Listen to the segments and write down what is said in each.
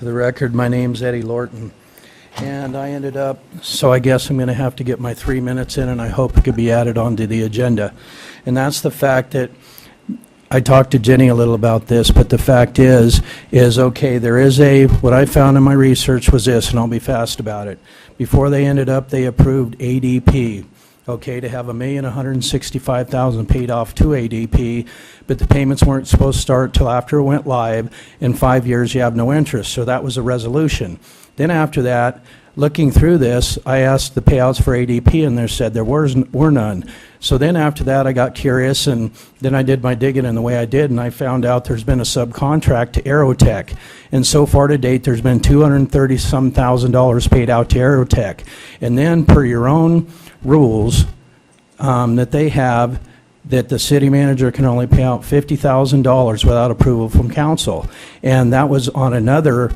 For the record, my name's Eddie Lorton, and I ended up, so I guess I'm going to have to get my 3 minutes in, and I hope it could be added onto the agenda. And that's the fact that I talked to Jenny a little about this, but the fact is okay, there is what I found in my research was this, and I'll be fast about it. Before they ended up, they approved ADP, okay, to have $1,165,000 paid off to ADP, but the payments weren't supposed to start till after it went live. In 5 years, you have no interest, so that was a resolution. Then after that, looking through this, I asked the payouts for ADP, and they said there were none. So then after that, I got curious, and then I did my digging in the way I did, and I found out there's been a subcontract to Aerotech. And so far to date, there's been $230-some thousand paid out to Aerotech. And then per your own rules that they have, that the city manager can only pay out $50,000 without approval from council. And that was on another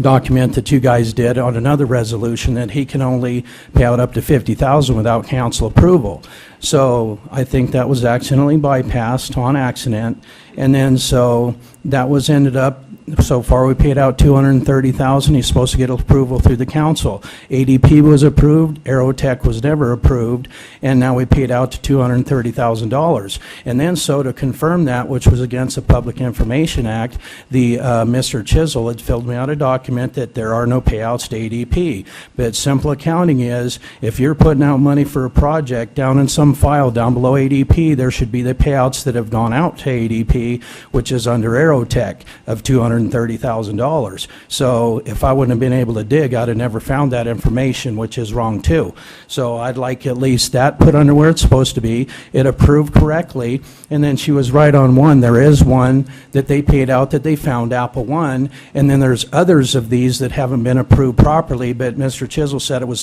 document that you guys did on another resolution, that he can only pay out up to $50,000 without council approval. So I think that was accidentally bypassed on accident, and then so that was ended up. So far, we paid out $230,000. He's supposed to get approval through the council. ADP was approved. Aerotech was never approved, and now we paid out to $230,000. And then, so to confirm that, which was against the Public Information Act, the Mr. Chisel had filled me out a document that there are no payouts to ADP. But simple accounting is, if you're putting out money for a project down in some file down below ADP, there should be the payouts that have gone out to ADP, which is under Aerotech of $230,000. So if I wouldn't have been able to dig, I'd have never found that information, which is wrong too. So I'd like at least that put under where it's supposed to be. It approved correctly, and then she was right on one. There is one that they paid out that they found, Apple One, and then there's others of these that haven't been approved properly, but Mr. Chisel said it was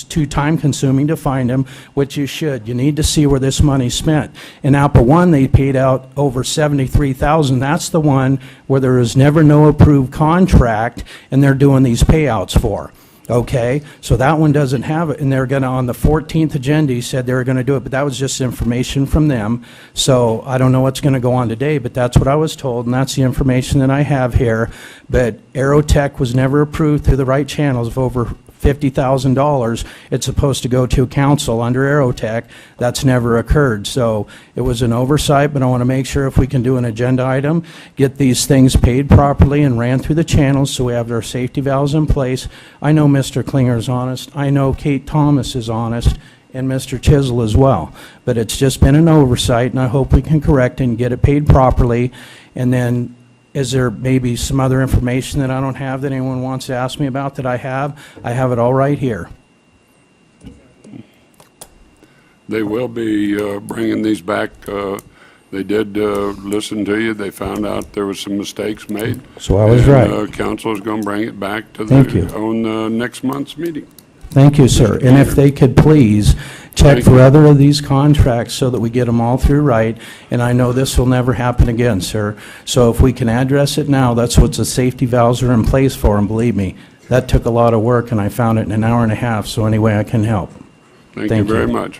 too time-consuming to find them, which you should. You need to see where this money's spent. In Apple One, they paid out over $73,000. That's the one where there is never no approved contract, and they're doing these payouts for. Okay, so that one doesn't have it, and they're going to, on the 14th agenda, he said they were going to do it, but that was just information from them. So I don't know what's going to go on today, but that's what I was told, and that's the information that I have here. But Aerotech was never approved through the right channels of over $50,000. It's supposed to go to council under Aerotech. That's never occurred. So it was an oversight, but I want to make sure if we can do an agenda item, get these things paid properly and ran through the channels so we have our safety valves in place. I know Mr. Klinger is honest. I know Kate Thomas is honest, and Mr. Chisel as well. But it's just been an oversight, and I hope we can correct it and get it paid properly. And then, is there maybe some other information that I don't have that anyone wants to ask me about that I have? I have it all right here. They will be bringing these back. They did listen to you. They found out there was some mistakes made. So I was right. Council is going to bring it back to on next month's meeting. Thank you, sir. And if they could please check for other of these contracts so that we get them all through right. And I know this will never happen again, sir. So if we can address it now, that's what the safety valves are in place for. And believe me, that took a lot of work, and I found it in an hour and a half. So any way I can help. Thank you very much.